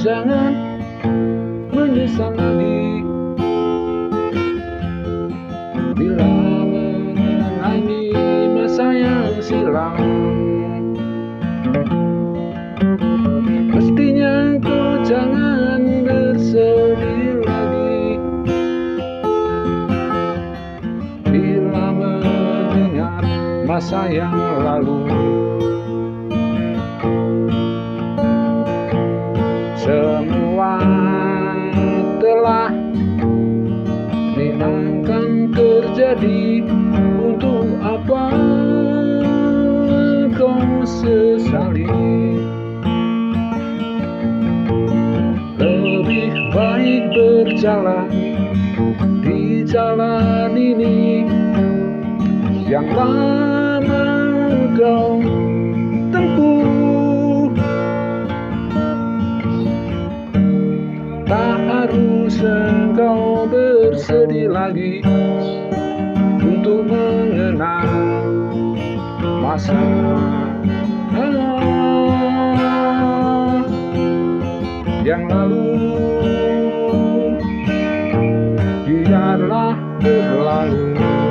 jangan menyesal lagi bila mengenangi masa yang silam. Mestinya kau jangan bersedih lagi bila mengingat masa yang lalu. Semua telah memang terjadi, untuk apa kau sesali? Lebih baik berjalan di jalan ini yang lama kau tempuh. Tak harus engkau bersedih lagi untuk mengenang masa yang lalu. Biarlah berlalu.